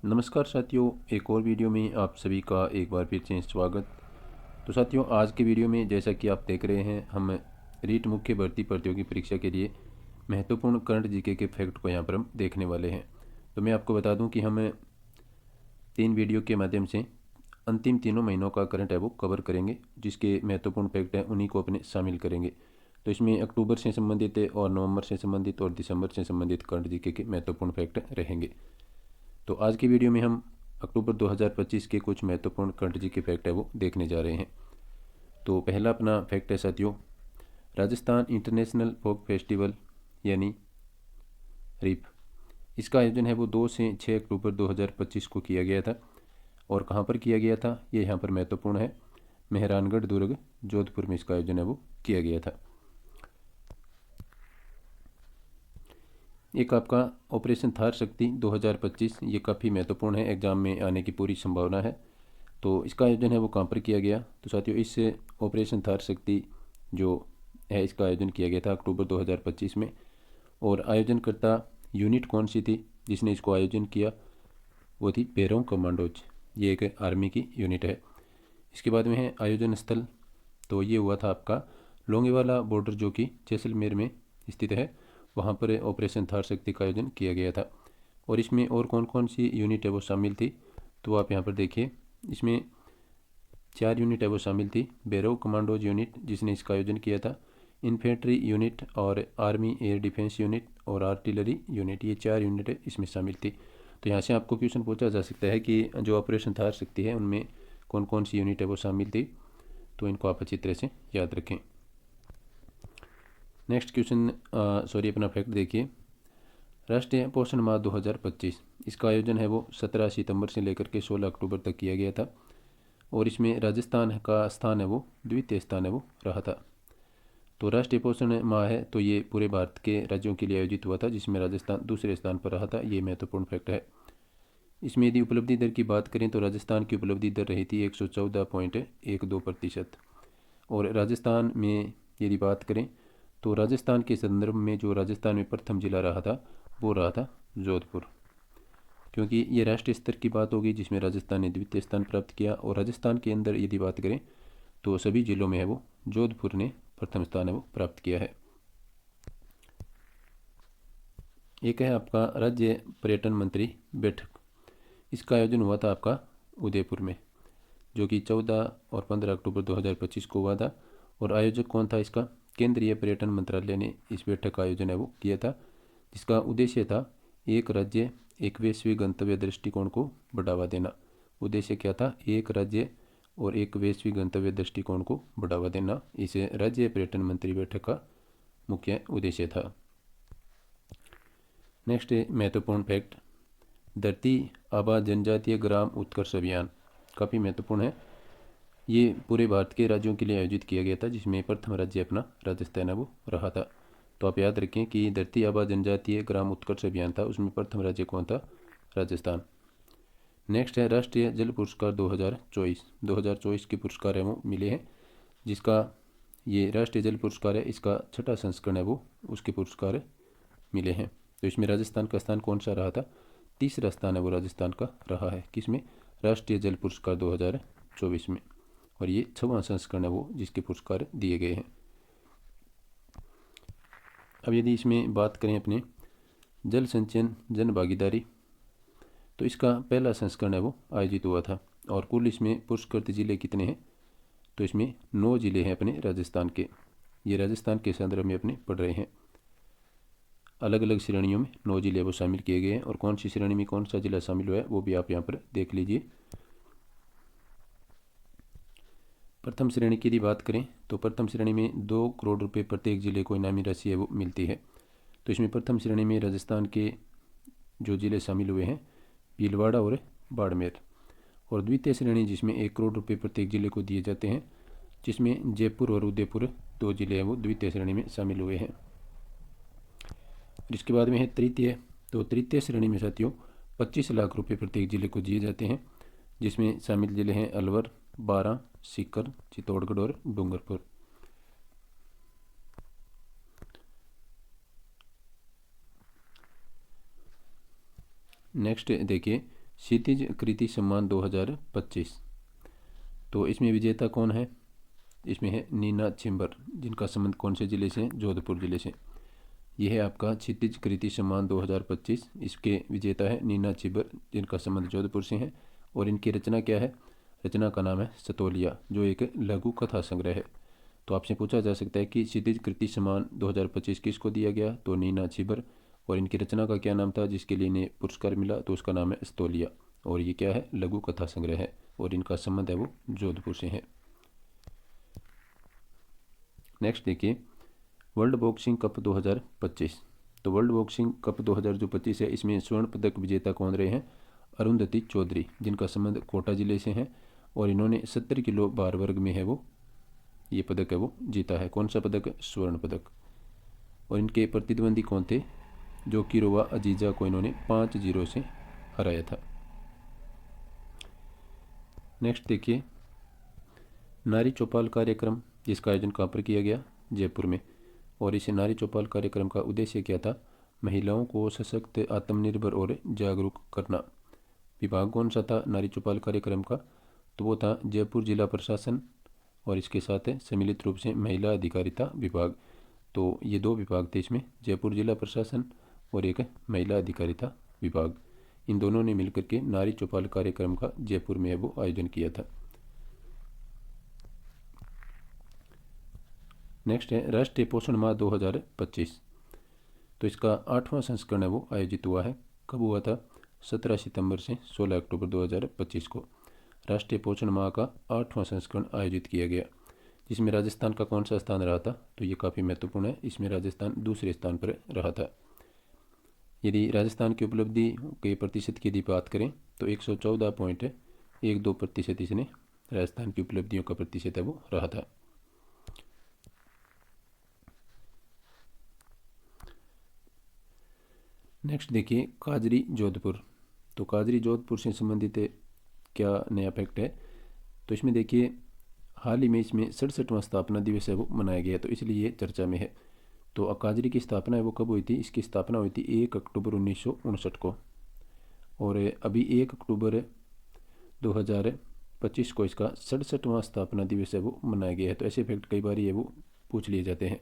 नमस्कार साथियों, एक और वीडियो में आप सभी का एक बार फिर से स्वागत। तो साथियों, आज के वीडियो में जैसा कि आप देख रहे हैं, हम रीट मुख्य भर्ती प्रतियोगी परीक्षा के लिए महत्वपूर्ण करंट जीके के फैक्ट को यहाँ पर हम देखने वाले हैं। तो मैं आपको बता दूं कि हम 3 वीडियो के माध्यम से अंतिम 3 महीनों का करंट है वो कवर करेंगे, जिसके महत्वपूर्ण फैक्ट हैं उन्हीं को अपने शामिल करेंगे। तो इसमें अक्टूबर से संबंधित है और नवंबर से संबंधित और दिसंबर से संबंधित करंट जीके के महत्वपूर्ण फैक्ट रहेंगे। तो आज की वीडियो में हम अक्टूबर 2025 के कुछ महत्वपूर्ण करंट जी के फैक्ट है वो देखने जा रहे हैं। तो पहला अपना फैक्ट है साथियों, राजस्थान इंटरनेशनल फोक फेस्टिवल यानी रीफ, इसका आयोजन है वो 2 से 6 अक्टूबर 2025 को किया गया था। और कहाँ पर किया गया था ये यहाँ पर महत्वपूर्ण है, मेहरानगढ़ दुर्ग जोधपुर में इसका आयोजन है वो किया गया था। एक आपका ऑपरेशन थार शक्ति 2025, ये काफ़ी महत्वपूर्ण है, एग्ज़ाम में आने की पूरी संभावना है। तो इसका आयोजन है वो कहाँ पर किया गया, तो साथियों इस ऑपरेशन थार शक्ति जो है इसका आयोजन किया गया था अक्टूबर 2025 में। और आयोजनकर्ता यूनिट कौन सी थी जिसने इसको आयोजन किया, वो थी पेरोंग कमांडोज, ये एक आर्मी की यूनिट है। इसके बाद में है आयोजन स्थल, तो ये हुआ था आपका लोंगेवाला बॉर्डर जो कि जैसलमेर में स्थित है, वहाँ पर ऑपरेशन थार शक्ति का आयोजन किया गया था। और इसमें और कौन कौन सी यूनिट है वो शामिल थी, तो आप यहाँ पर देखिए, इसमें 4 यूनिट है वो शामिल थी। बेरो कमांडोज यूनिट जिसने इसका आयोजन किया था, इन्फेंट्री यूनिट और आर्मी एयर डिफेंस यूनिट और आर्टिलरी यूनिट, ये 4 यूनिट इसमें शामिल थी। तो यहाँ से आपको क्वेश्चन पूछा जा सकता है कि जो ऑपरेशन थार शक्ति है उनमें कौन कौन सी यूनिट है वो शामिल थी, तो इनको आप अच्छी तरह से याद रखें। नेक्स्ट क्वेश्चन, अपना फैक्ट देखिए, राष्ट्रीय पोषण माह 2025, इसका आयोजन है वो 17 सितंबर से लेकर के 16 अक्टूबर तक किया गया था। और इसमें राजस्थान का स्थान है वो द्वितीय स्थान है वो रहा था। तो राष्ट्रीय पोषण माह है तो ये पूरे भारत के राज्यों के लिए आयोजित हुआ था, जिसमें राजस्थान दूसरे स्थान पर रहा था, ये महत्वपूर्ण फैक्ट है। इसमें यदि उपलब्धि दर की बात करें तो राजस्थान की उपलब्धि दर रही थी 114.12%। और राजस्थान में यदि बात करें तो राजस्थान के संदर्भ में जो राजस्थान में प्रथम जिला रहा था वो रहा था जोधपुर, क्योंकि ये राष्ट्रीय स्तर की बात होगी जिसमें राजस्थान ने द्वितीय स्थान प्राप्त किया। और राजस्थान के अंदर यदि बात करें तो सभी जिलों में है वो जोधपुर ने प्रथम स्थान है वो प्राप्त किया है। एक है आपका राज्य पर्यटन मंत्री बैठक, इसका आयोजन हुआ था आपका उदयपुर में, जो कि 14 और 15 अक्टूबर 2025 को हुआ था। और आयोजक कौन था इसका, केंद्रीय पर्यटन मंत्रालय ने इस बैठक का आयोजन है वो किया था, जिसका उद्देश्य था एक राज्य एक वैश्विक गंतव्य दृष्टिकोण को बढ़ावा देना। उद्देश्य क्या था, एक राज्य और एक वैश्विक गंतव्य दृष्टिकोण को बढ़ावा देना, इस राज्य पर्यटन मंत्री बैठक का मुख्य उद्देश्य था। नेक्स्ट महत्वपूर्ण फैक्ट, धरती आबा जनजातीय ग्राम उत्कर्ष अभियान, काफ़ी महत्वपूर्ण है। ये पूरे भारत के राज्यों के लिए आयोजित किया गया था, जिसमें प्रथम राज्य अपना राजस्थान है वो रहा था। तो आप याद रखें कि धरती आबा जनजातीय ग्राम उत्कर्ष अभियान था, उसमें प्रथम राज्य कौन था, राजस्थान। नेक्स्ट है राष्ट्रीय जल पुरस्कार 2024 के पुरस्कार है वो मिले हैं, जिसका ये राष्ट्रीय जल पुरस्कार है, इसका 6ठा संस्करण है वो, उसके पुरस्कार मिले हैं। तो इसमें राजस्थान का स्थान कौन सा रहा था, तीसरा स्थान है वो राजस्थान का रहा है, किसमें, राष्ट्रीय जल पुरस्कार 2024 में। और ये 6वां संस्करण है वो जिसके पुरस्कार दिए गए हैं। अब यदि इसमें बात करें अपने जल संचयन जन भागीदारी, तो इसका पहला संस्करण है वो आयोजित हुआ था। और कुल इसमें पुरस्कृत जिले कितने हैं, तो इसमें 9 जिले हैं अपने राजस्थान के, ये राजस्थान के संदर्भ में अपने पढ़ रहे हैं। अलग अलग श्रेणियों में 9 जिले वो शामिल किए गए हैं, और कौन सी श्रेणी में कौन सा जिला शामिल हुआ है वो भी आप यहाँ पर देख लीजिए। प्रथम श्रेणी की यदि बात करें तो प्रथम श्रेणी में 2 करोड़ रुपए प्रत्येक जिले को इनामी राशि है वो मिलती है। तो इसमें प्रथम श्रेणी में राजस्थान के जो जिले शामिल हुए हैं भीलवाड़ा और बाड़मेर। और द्वितीय श्रेणी जिसमें 1 करोड़ रुपए प्रत्येक जिले को दिए जाते हैं, जिसमें जयपुर और उदयपुर 2 जिले हैं वो द्वितीय श्रेणी में शामिल हुए हैं। इसके बाद में है तृतीय, तो तृतीय श्रेणी में साथियों 25 लाख रुपए प्रत्येक जिले को दिए जाते हैं, जिसमें शामिल जिले हैं अलवर, बारां, सीकर, चित्तौड़गढ़ और डूंगरपुर। नेक्स्ट देखिए, क्षितिज कृति सम्मान 2025। तो इसमें विजेता कौन है? इसमें है नीना छिंबर, जिनका संबंध कौन से ज़िले से है? जोधपुर ज़िले से। यह है आपका क्षितिज कृति सम्मान 2025। इसके विजेता है नीना छिंबर, जिनका संबंध जोधपुर से है। और इनकी रचना क्या है? रचना का नाम है सतोलिया, जो एक लघु कथा संग्रह है। तो आपसे पूछा जा सकता है कि क्षितिज कृति सम्मान 2025 किसको दिया गया? तो नीना छिंबर। और इनकी रचना का क्या नाम था जिसके लिए इन्हें पुरस्कार मिला? तो उसका नाम है सतोलिया। और ये क्या है? लघु कथा संग्रह है। और इनका संबंध है वो जोधपुर से है। नेक्स्ट देखिए, वर्ल्ड बॉक्सिंग कप 2025। तो वर्ल्ड बॉक्सिंग कप 2025 है, इसमें स्वर्ण पदक विजेता कौन रहे हैं? अरुंधति चौधरी, जिनका संबंध कोटा जिले से है। और इन्होंने 70 किलो भार वर्ग में है वो ये पदक है वो जीता है। कौन सा पदक? स्वर्ण पदक। और इनके प्रतिद्वंदी कौन थे? जो किरोवा अजीजा को इन्होंने 5-0 से हराया था। नेक्स्ट देखिए, नारी चौपाल कार्यक्रम, जिसका आयोजन कहाँ पर किया गया? जयपुर में। और इस नारी चौपाल कार्यक्रम का उद्देश्य क्या था? महिलाओं को सशक्त, आत्मनिर्भर और जागरूक करना। विभाग कौन सा था नारी चौपाल कार्यक्रम का? तो वो था जयपुर जिला प्रशासन, और इसके साथ है सम्मिलित रूप से महिला अधिकारिता विभाग। तो ये दो विभाग थे इसमें, जयपुर जिला प्रशासन और एक महिला अधिकारिता विभाग। इन दोनों ने मिलकर के नारी चौपाल कार्यक्रम का जयपुर में वो आयोजन किया था। नेक्स्ट है राष्ट्रीय पोषण माह 2025। तो इसका 8वां संस्करण है वो आयोजित हुआ है। कब हुआ था? 17 सितंबर से 16 अक्टूबर 2025 को राष्ट्रीय पोषण माह का 8वां संस्करण आयोजित किया गया, जिसमें राजस्थान का कौन सा स्थान रहा था? तो ये काफ़ी महत्वपूर्ण है, इसमें राजस्थान दूसरे स्थान पर रहा था। यदि राजस्थान की उपलब्धि के प्रतिशत की यदि बात करें तो 114.12% इसने राजस्थान की उपलब्धियों का प्रतिशत है वो रहा था। नेक्स्ट देखिए, काजरी जोधपुर। तो काजरी जोधपुर से संबंधित क्या नया फैक्ट है? तो इसमें देखिए, हाल ही में इसमें 67वां स्थापना दिवस है वो मनाया गया, तो इसलिए ये चर्चा में है। तो काजरी की स्थापना है वो कब हुई थी? इसकी स्थापना हुई थी 1 अक्टूबर 1959 को। और अभी 1 अक्टूबर 2025 को इसका 67वां स्थापना दिवस है वो मनाया गया है। तो ऐसे फैक्ट कई बार ये वो पूछ लिए जाते हैं।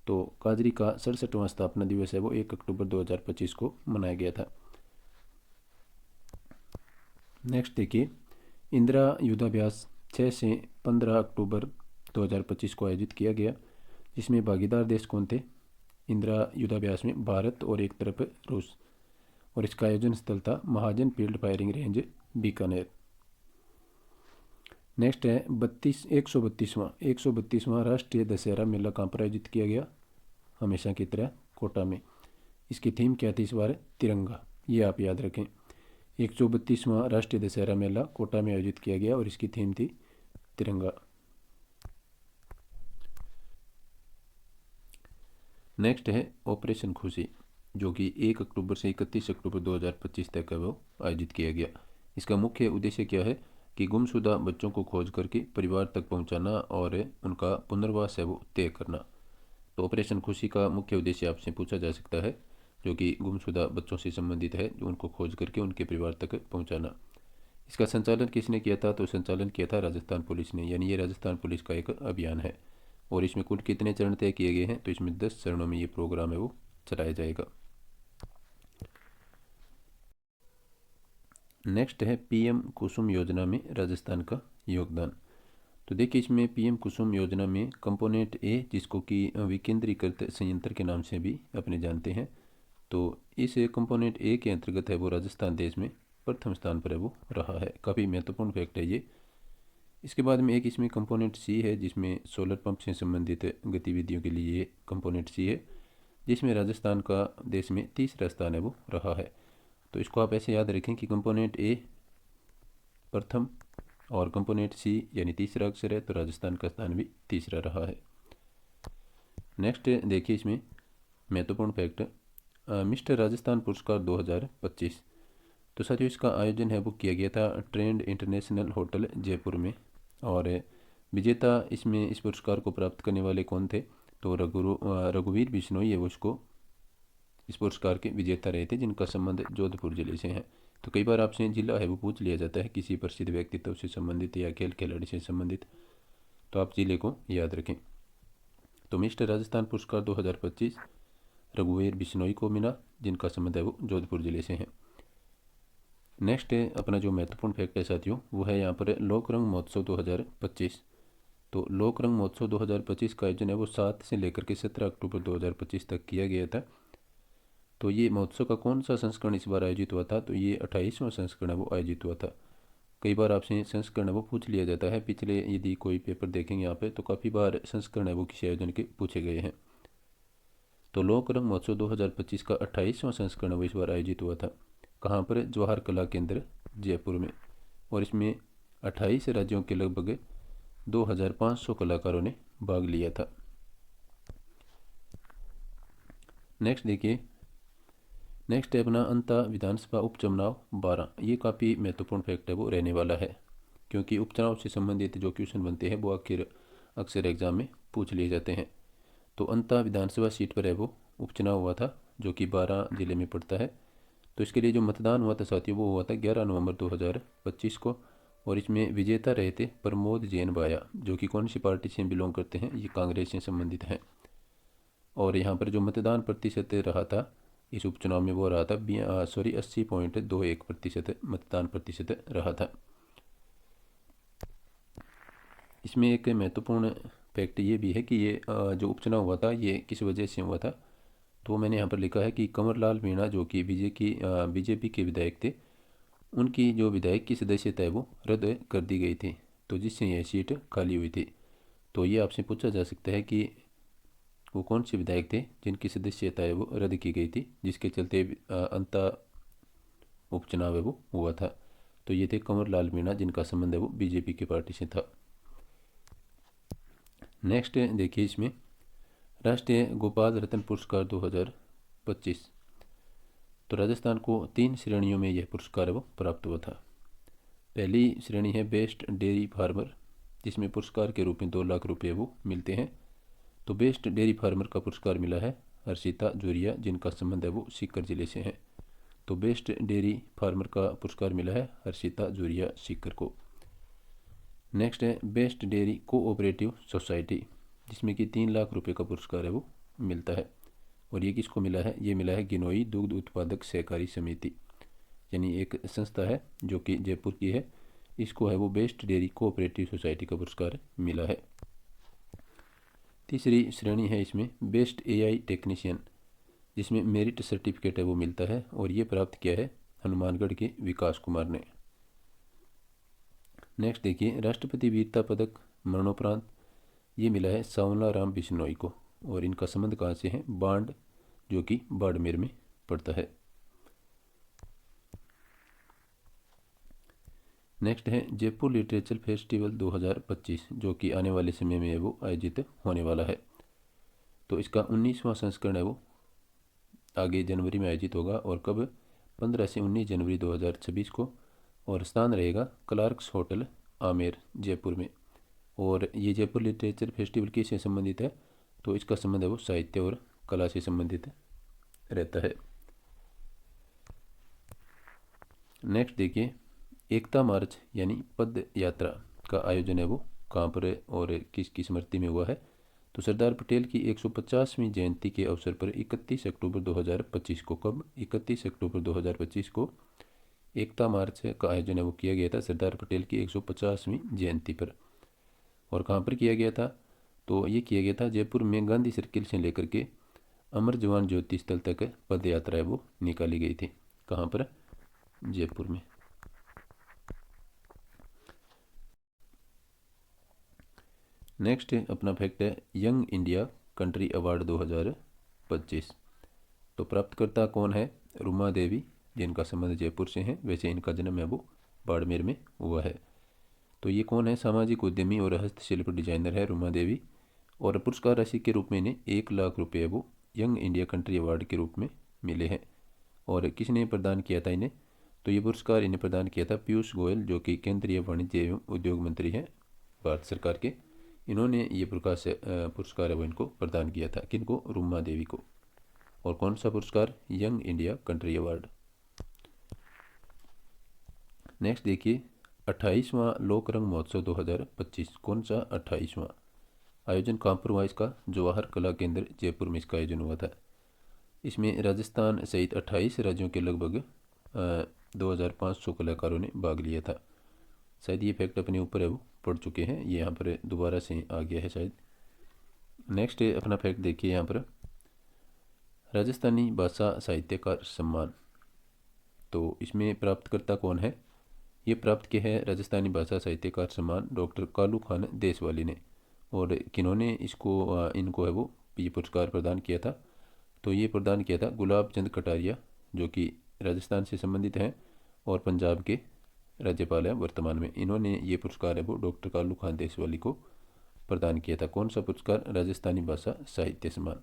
तो काजरी का 67वां स्थापना दिवस है वो 1 अक्टूबर 2025 को मनाया गया था। नेक्स्ट देखिए, इंदिरा युद्धाभ्यास 6 से 15 अक्टूबर 2025 को आयोजित किया गया, जिसमें भागीदार देश कौन थे? इंदिरा युद्धाभ्यास में भारत और एक तरफ रूस। और इसका आयोजन स्थल था Mahajan field firing range, Bikaner. Next है 132वां राष्ट्रीय दशहरा मेला कहाँ पर आयोजित किया गया? हमेशा की तरह कोटा में। इसकी थीम क्या थी इस बार? तिरंगा। ये आप याद रखें। 132वां राष्ट्रीय दशहरा मेला कोटा में आयोजित किया गया और इसकी थीम थी तिरंगा। नेक्स्ट है ऑपरेशन खुशी, जो कि 1 अक्टूबर से 31 अक्टूबर 2025 तक वो आयोजित किया गया। इसका मुख्य उद्देश्य क्या है? कि गुमशुदा बच्चों को खोज करके परिवार तक पहुंचाना और उनका पुनर्वास है वो तय करना। तो ऑपरेशन खुशी का मुख्य उद्देश्य आपसे पूछा जा सकता है, जो कि गुमशुदा बच्चों से संबंधित है, जो उनको खोज करके उनके परिवार तक पहुंचाना। इसका संचालन किसने किया था? तो संचालन किया था राजस्थान पुलिस ने, यानी ये राजस्थान पुलिस का एक अभियान है। और इसमें कुल कितने चरण तय किए गए हैं? तो इसमें 10 चरणों में ये प्रोग्राम है वो चलाया जाएगा। नेक्स्ट है पीएम कुसुम योजना में राजस्थान का योगदान। तो देखिए, इसमें पीएम कुसुम योजना में कंपोनेंट ए, जिसको कि विकेंद्रीकृत संयंत्र के नाम से भी अपने जानते हैं, तो इस कंपोनेंट ए के अंतर्गत है वो राजस्थान देश में प्रथम स्थान पर है वो रहा है। काफ़ी महत्वपूर्ण फैक्ट है ये। इसके बाद में एक इसमें कंपोनेंट सी है, जिसमें सोलर पंप से संबंधित गतिविधियों के लिए ये कंपोनेंट सी है, जिसमें राजस्थान का देश में तीसरा स्थान है वो रहा है। तो इसको आप ऐसे याद रखें कि कंपोनेंट ए प्रथम और कंपोनेंट सी यानी तीसरा अक्षर है, तो राजस्थान का स्थान भी तीसरा रहा है। नेक्स्ट देखिए, इसमें महत्वपूर्ण फैक्ट, मिस्टर राजस्थान पुरस्कार 2025। तो साथियों, इसका आयोजन है वो किया गया था ट्रेंड इंटरनेशनल होटल जयपुर में। और विजेता इसमें इस पुरस्कार को प्राप्त करने वाले कौन थे? तो रघुवीर बिश्नोई है वो इसको इस पुरस्कार के विजेता रहे थे, जिनका संबंध जोधपुर जिले से है। तो कई बार आपसे जिला है वो पूछ लिया जाता है किसी प्रसिद्ध व्यक्तित्व से संबंधित या खेल खिलाड़ी से संबंधित, तो आप जिले को याद रखें। तो मिस्टर राजस्थान पुरस्कार 2025 रघुवीर बिश्नोई को मिला, जिनका संबंध है वो जोधपुर जिले से है। नेक्स्ट अपना जो महत्वपूर्ण फैक्ट है साथियों, वो है यहाँ पर लोक रंग महोत्सव 2025। तो लोक रंग महोत्सव 2025 का आयोजन है वो 7 से लेकर के 17 अक्टूबर 2025 तक किया गया था। तो ये महोत्सव का कौन सा संस्करण इस बार आयोजित हुआ था, तो ये 28वां संस्करण है वो आयोजित हुआ था। कई बार आपसे संस्करण है वो पूछ लिया जाता है, पिछले यदि कोई पेपर देखेंगे यहाँ पे तो काफ़ी बार संस्करण है वो किसी आयोजन के पूछे गए हैं। तो लोक रंग महोत्सव 2025 का 28वां संस्करण वो इस बार आयोजित हुआ था। कहाँ पर? जवाहर कला केंद्र जयपुर में। और इसमें 28 राज्यों के लगभग 2500 कलाकारों ने भाग लिया था। नेक्स्ट देखिए, नेक्स्ट है अपना अंता विधानसभा उपचुनाव 12। ये काफ़ी महत्वपूर्ण फैक्ट है वो रहने वाला है, क्योंकि उपचुनाव से संबंधित जो क्वेश्चन बनते हैं वो अक्सर एग्जाम में पूछ लिए जाते हैं। तो अंता विधानसभा सीट पर है वो उपचुनाव हुआ था, जो कि 12 जिले में पड़ता है। तो इसके लिए जो मतदान हुआ था साथियों वो हुआ था 11 नवंबर 2025 को। और इसमें विजेता रहे थे प्रमोद जैन बाया, जो कि कौन सी पार्टी से बिलोंग करते हैं, ये कांग्रेस से संबंधित हैं। और यहाँ पर जो मतदान प्रतिशत रहा था इस उपचुनाव में वो रहा था 80.21% मतदान प्रतिशत रहा था। इसमें एक महत्वपूर्ण फैक्ट ये भी है कि ये जो उपचुनाव हुआ था ये किस वजह से हुआ था, तो मैंने यहाँ पर लिखा है कि कंवरलाल मीणा जो कि बीजेपी के विधायक थे, उनकी जो विधायक की सदस्यता है वो रद्द कर दी गई थी, तो जिससे यह सीट खाली हुई थी। तो ये आपसे पूछा जा सकता है कि वो कौन से विधायक थे जिनकी सदस्यता है वो रद्द की गई थी, जिसके चलते अंता उपचुनाव है वो हुआ था। तो ये थे कंवरलाल मीणा, जिनका संबंध है वो बीजेपी की पार्टी से था। नेक्स्ट देखिए, इसमें राष्ट्रीय गोपाल रत्न पुरस्कार 2025। तो राजस्थान को 3 श्रेणियों में यह पुरस्कार है वो प्राप्त हुआ था। पहली श्रेणी है बेस्ट डेयरी फार्मर, जिसमें पुरस्कार के रूप में 2 लाख रुपये वो मिलते हैं। तो बेस्ट डेयरी फार्मर का पुरस्कार मिला है हर्षिता जुरिया, जिनका संबंध है वो सीकर जिले से है। तो बेस्ट डेयरी फार्मर का पुरस्कार मिला है हर्षिता जुरिया सीकर को। नेक्स्ट है बेस्ट डेयरी कोऑपरेटिव सोसाइटी, जिसमें कि 3 लाख रुपए का पुरस्कार है वो मिलता है। और ये किसको मिला है? ये मिला है गिनोई दुग्ध उत्पादक सहकारी समिति, यानी एक संस्था है जो कि जयपुर की है। इसको है वो बेस्ट डेयरी कोऑपरेटिव सोसाइटी का पुरस्कार मिला है। तीसरी श्रेणी है इसमें बेस्ट एआई टेक्नीशियन, जिसमें मेरिट सर्टिफिकेट है वो मिलता है, और ये प्राप्त किया है हनुमानगढ़ के विकास कुमार ने। नेक्स्ट देखिए, राष्ट्रपति वीरता पदक मरणोपरांत ये मिला है सांवला राम बिश्नोई को, और इनका संबंध कहाँ से है? बांड, जो कि बाड़मेर में पड़ता है। नेक्स्ट है जयपुर लिटरेचर फेस्टिवल 2025, जो कि आने वाले समय में वो आयोजित होने वाला है। तो इसका 19वां संस्करण है वो आगे जनवरी में आयोजित होगा, और कब? 15 से 19 जनवरी 2026 को। और स्थान रहेगा क्लार्क्स होटल आमेर जयपुर में। और ये जयपुर लिटरेचर फेस्टिवल किससे संबंधित है? तो इसका संबंध है वो साहित्य और कला से संबंधित रहता है। नेक्स्ट देखिए, एकता मार्च यानी पद यात्रा का आयोजन है वो कहाँ पर और किसकी स्मृति में हुआ है? तो सरदार पटेल की 150वीं जयंती के अवसर पर 31 अक्टूबर 2025 को, कब? 31 अक्टूबर 2025 को एकता मार्च का आयोजन है वो किया गया था सरदार पटेल की 150वीं जयंती पर। और कहाँ पर किया गया था? तो ये किया गया था जयपुर में गांधी सर्किल से लेकर के अमर जवान ज्योति स्थल तक पद यात्रा है वो निकाली गई थी। कहाँ पर? जयपुर में। नेक्स्ट अपना फैक्ट है यंग इंडिया कंट्री अवार्ड 2025। तो प्राप्तकर्ता कौन है? रुमा देवी, जिनका संबंध जयपुर से है, वैसे इनका जन्म है वो बाड़मेर में हुआ है। तो ये कौन है? सामाजिक उद्यमी और हस्तशिल्प डिजाइनर है रुमा देवी। और पुरस्कार राशि के रूप में इन्हें 1 लाख रुपये वो यंग इंडिया कंट्री अवार्ड के रूप में मिले हैं। और किसने प्रदान किया था इन्हें? तो ये पुरस्कार इन्हें प्रदान किया था पीयूष गोयल, जो कि केंद्रीय वाणिज्य एवं उद्योग मंत्री हैं भारत सरकार के। इन्होंने ये पुरस्कार है वो इनको प्रदान किया था। किनको? रुमा देवी को। और कौन सा पुरस्कार? Young India country award. Next देखिए 28वां लोक रंग महोत्सव 2025 कौन सा 28वां आयोजन कहाँ पर हुआ इसका? जवाहर कला केंद्र जयपुर में इसका आयोजन हुआ था। इसमें राजस्थान सहित 28 राज्यों के लगभग 2500 कलाकारों ने भाग लिया था। शायद ये फैक्ट अपने ऊपर है वो पढ़ चुके हैं, ये यहाँ पर दोबारा से आ गया है शायद। नेक्स्ट अपना फैक्ट देखिए यहाँ पर राजस्थानी भाषा साहित्यकार सम्मान, तो इसमें प्राप्तकर्ता कौन है? ये प्राप्त किया है राजस्थानी भाषा साहित्यकार सम्मान डॉक्टर कालू खान देशवाली ने। और किन्होंने इनको है वो ये पुरस्कार प्रदान किया था? तो ये प्रदान किया था गुलाब चंद कटारिया, जो कि राजस्थान से संबंधित हैं और पंजाब के राज्यपाल हैं वर्तमान में। इन्होंने ये पुरस्कार है वो डॉक्टर कालू खान देशवाली को प्रदान किया था। कौन सा पुरस्कार? राजस्थानी भाषा साहित्य सम्मान।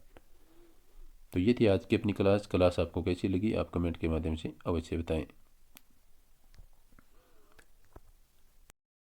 तो ये थी आज की अपनी क्लास आपको कैसी लगी आप कमेंट के माध्यम से अवश्य बताएं।